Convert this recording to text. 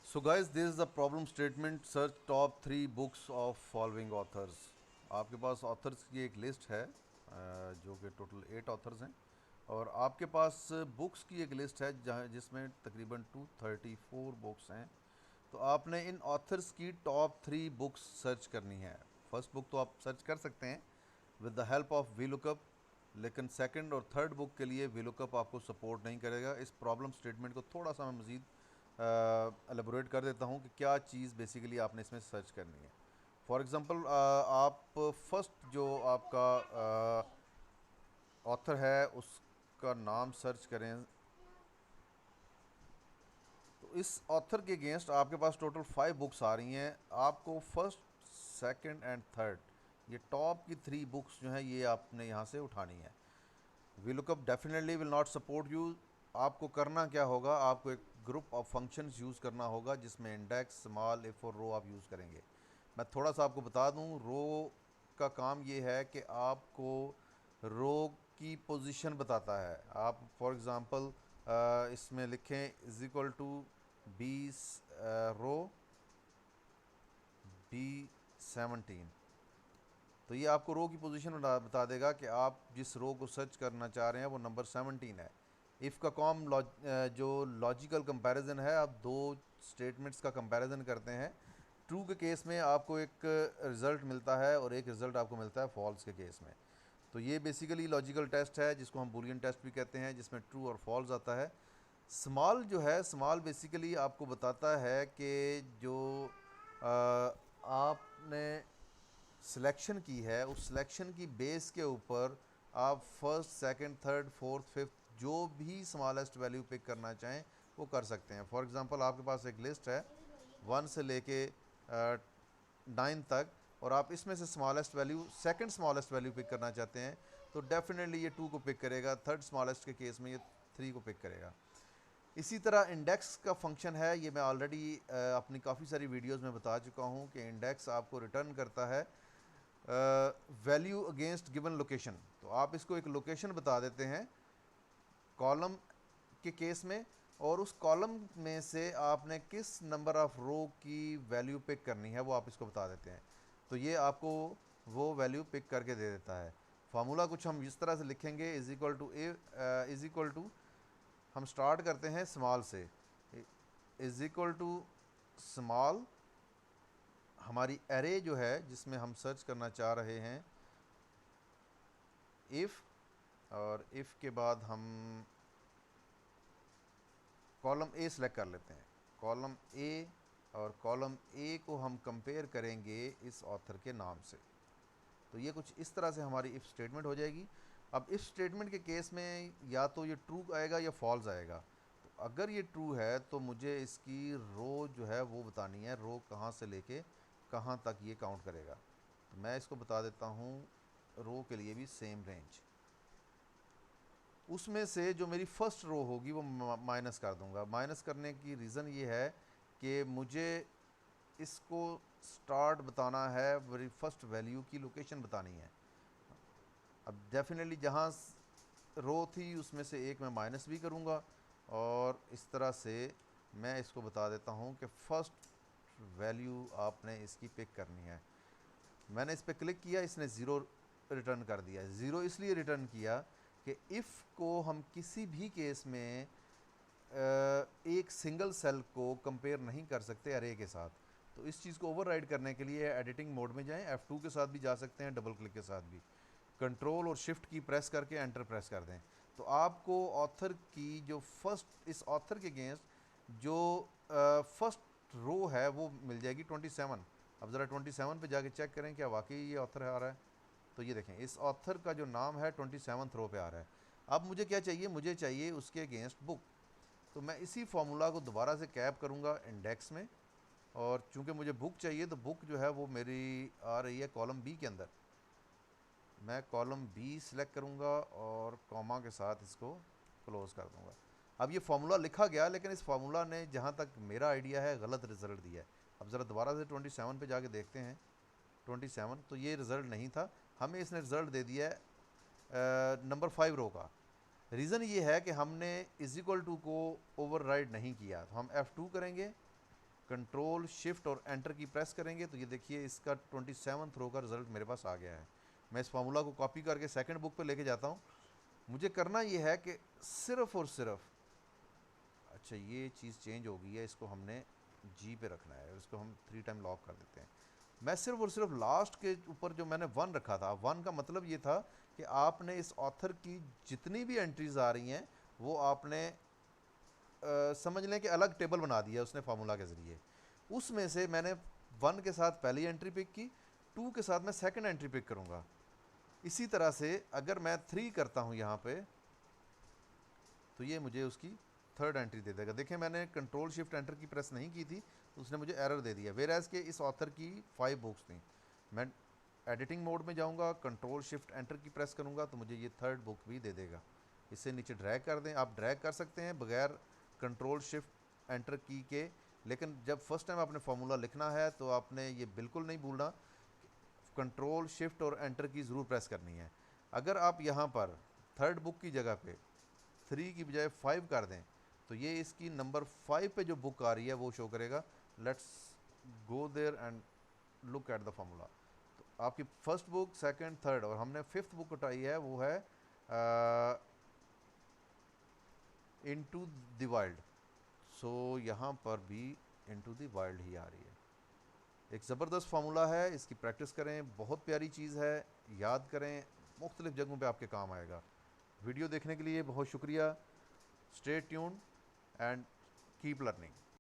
So guys this is the problem statement search top 3 books of following authors. आपके पास authors की एक list है जो कि टोटल 8 ऑथर्स हैं, और आपके पास बुक्स की एक लिस्ट है जहाँ जिसमें तकरीबन 234 बुक्स हैं। तो आपने इन ऑथर्स की टॉप 3 बुक्स सर्च करनी है। फर्स्ट बुक तो आप सर्च कर सकते हैं with the help of V lookup, लेकिन सेकंड और थर्ड बुक के लिए वी लुकअप आपको सपोर्ट नहीं करेगा। इस प्रॉब्लम स्टेटमेंट को थोड़ा सा मैं मज़ीद एलेबोरेट कर देता हूँ कि क्या चीज़ बेसिकली आपने इसमें सर्च करनी है। फॉर एग्ज़ाम्पल आप फर्स्ट जो आपका ऑथर है उसका नाम सर्च करें, तो इस ऑथर के अगेंस्ट आपके पास टोटल 5 बुक्स आ रही हैं। आपको फर्स्ट, सेकंड एंड थर्ड, ये टॉप की 3 बुक्स जो हैं ये आपने यहाँ से उठानी है। V lookup definitely will not support you. आपको करना क्या होगा, आपको एक ग्रुप ऑफ फंक्शंस यूज़ करना होगा जिसमें इंडेक्स, स्मॉल, इफ और रो आप यूज़ करेंगे। मैं थोड़ा सा आपको बता दूं, रो का काम ये है कि आपको रो की पोजीशन बताता है। आप फॉर एग्ज़ाम्पल इसमें लिखें is equal to B row B17, तो ये आपको रो की पोजीशन बता देगा कि आप जिस रो को सर्च करना चाह रहे हैं वो नंबर 17 है। इफ़ का जो लॉजिकल कंपैरिजन है, आप दो स्टेटमेंट्स का कंपैरिजन करते हैं। ट्रू के केस में आपको एक रिज़ल्ट मिलता है और एक रिज़ल्ट आपको मिलता है फॉल्स के केस में। तो ये बेसिकली लॉजिकल टेस्ट है जिसको हम बूलियन टेस्ट भी कहते हैं, जिसमें ट्रू और फॉल्स आता है। स्मॉल जो है, स्मॉल बेसिकली आपको बताता है कि जो आपने सिलेक्शन की है उस सिलेक्शन की बेस के ऊपर आप first, second, third, fourth, fifth जो भी स्मॉलेस्ट वैल्यू पिक करना चाहें वो कर सकते हैं। फॉर एग्जांपल आपके पास एक लिस्ट है 1 से लेके 9 तक, और आप इसमें से smallest value, second smallest value pick करना चाहते हैं, तो डेफिनेटली ये 2 को पिक करेगा। थर्ड स्मॉलेस्ट के केस में ये 3 को पिक करेगा। इसी तरह इंडेक्स का फंक्शन है, ये मैं ऑलरेडी अपनी काफ़ी सारी वीडियोस में बता चुका हूँ कि इंडेक्स आपको रिटर्न करता है वैल्यू अगेंस्ट गिवन लोकेशन। तो आप इसको एक लोकेशन बता देते हैं कॉलम के केस में, और उस कॉलम में से आपने किस नंबर ऑफ रो की वैल्यू पिक करनी है वो आप इसको बता देते हैं। तो ये आपको वो वैल्यू पिक करके दे देता है। फार्मूला कुछ हम इस तरह से लिखेंगे, is equal to A, is equal to, हम स्टार्ट करते हैं स्मॉल से, इज इक्वल टू स्मॉल, हमारी एरे जो है जिसमें हम सर्च करना चाह रहे हैं, इफ़, और इफ़ के बाद हम कॉलम ए सिलेक्ट कर लेते हैं, कॉलम ए, और कॉलम ए को हम कंपेयर करेंगे इस ऑथर के नाम से। तो ये कुछ इस तरह से हमारी इफ़ स्टेटमेंट हो जाएगी। अब इफ़ स्टेटमेंट के केस में या तो ये ट्रू आएगा या फॉल्स आएगा। तो अगर ये ट्रू है तो मुझे इसकी रो जो है वो बतानी है, रो कहाँ से लेके कहाँ तक ये काउंट करेगा। तो मैं इसको बता देता हूँ, रो के लिए भी सेम रेंज, उसमें से जो मेरी फर्स्ट रो होगी वो माइनस कर दूंगा। माइनस करने की रीज़न ये है कि मुझे इसको स्टार्ट बताना है, मेरी फर्स्ट वैल्यू की लोकेशन बतानी है। अब डेफिनेटली जहाँ रो थी उसमें से एक मैं माइनस भी करूँगा, और इस तरह से मैं इसको बता देता हूँ कि फर्स्ट वैल्यू आपने इसकी पिक करनी है। मैंने इस पर क्लिक किया, इसने ज़ीरो रिटर्न कर दिया। ज़ीरो इसलिए रिटर्न किया कि इफ़ को हम किसी भी केस में एक सिंगल सेल को कंपेयर नहीं कर सकते अरे के साथ। तो इस चीज़ को ओवरराइड करने के लिए एडिटिंग मोड में जाएं, F2 के साथ भी जा सकते हैं, डबल क्लिक के साथ भी, कंट्रोल और शिफ्ट की प्रेस करके एंटर प्रेस कर दें। तो आपको ऑथर की जो फर्स्ट, इस ऑथर के अगेंस्ट जो फर्स्ट रो है वो मिल जाएगी 27। अब ज़रा 27 पे जाके चेक करें क्या वाकई ये ऑथर आ रहा है। तो ये देखें, इस ऑथर का जो नाम है 27th रो पे आ रहा है। अब मुझे क्या चाहिए, मुझे चाहिए उसके अगेंस्ट बुक। तो मैं इसी फार्मूला को दोबारा से कैप करूँगा इंडेक्स में, और चूंकि मुझे बुक चाहिए तो बुक जो है वो मेरी आ रही है कॉलम बी के अंदर। मैं कॉलम बी सिलेक्ट करूँगा और कॉमा के साथ इसको क्लोज़ कर दूँगा। अब ये फार्मूला लिखा गया, लेकिन इस फार्मूला ने जहाँ तक मेरा आइडिया है गलत रिजल्ट दिया है। अब ज़रा दोबारा से 27 पे जाके देखते हैं। 27, तो ये रिज़ल्ट नहीं था, हमें इसने रिज़ल्ट दे दिया है नंबर 5 रो का। रीज़न ये है कि हमने इज इक्वल टू को ओवरराइड नहीं किया। तो हम F2 करेंगे, कंट्रोल शिफ्ट और एंटर की प्रेस करेंगे तो ये देखिए इसका 27th रो का रिज़ल्ट मेरे पास आ गया है। मैं इस फार्मूला को कॉपी करके सेकंड बुक पे लेके जाता हूँ। मुझे करना ये है कि सिर्फ और सिर्फ, अच्छा ये चीज़ चेंज हो गई है, इसको हमने जी पे रखना है और इसको हम 3 टाइम लॉक कर देते हैं। मैं सिर्फ और सिर्फ लास्ट के ऊपर जो मैंने 1 रखा था, 1 का मतलब ये था कि आपने इस ऑथर की जितनी भी एंट्रीज आ रही हैं वो आपने समझ लें कि अलग टेबल बना दिया उसने फार्मूला के ज़रिए। उसमें से मैंने 1 के साथ पहली एंट्री पिक की, 2 के साथ मैं सेकंड एंट्री पिक करूँगा। इसी तरह से अगर मैं 3 करता हूँ यहाँ पे तो ये मुझे उसकी थर्ड एंट्री दे देगा। देखिए मैंने कंट्रोल शिफ्ट एंटर की प्रेस नहीं की थी तो उसने मुझे एरर दे दिया। वेयर एज के इस ऑथर की 5 बुक्स थी। मैं एडिटिंग मोड में जाऊंगा, कंट्रोल शिफ्ट एंटर की प्रेस करूंगा तो मुझे ये थर्ड बुक भी दे देगा। इसे नीचे ड्रैग कर दें, आप ड्रैग कर सकते हैं बगैर कंट्रोल शिफ्ट एंटर की के, लेकिन जब फर्स्ट टाइम आपने फार्मूला लिखना है तो आपने ये बिल्कुल नहीं भूलना, कंट्रोल शिफ्ट और एंटर की ज़रूर प्रेस करनी है। अगर आप यहाँ पर थर्ड बुक की जगह पे 3 की बजाय 5 कर दें तो ये इसकी नंबर 5 पे जो बुक आ रही है वो शो करेगा। Let's go there and look at the formula. तो आपकी फर्स्ट बुक, सेकंड, थर्ड और हमने फिफ्थ बुक उठाई है वो है इनटू द वाइल्ड। सो यहाँ पर भी इनटू द वाइल्ड ही आ रही है। एक ज़बरदस्त फार्मूला है, इसकी प्रैक्टिस करें, बहुत प्यारी चीज़ है, याद करें, मुख्तलिफ़ जगहों पे आपके काम आएगा। वीडियो देखने के लिए बहुत शुक्रिया। Stay tuned and keep learning.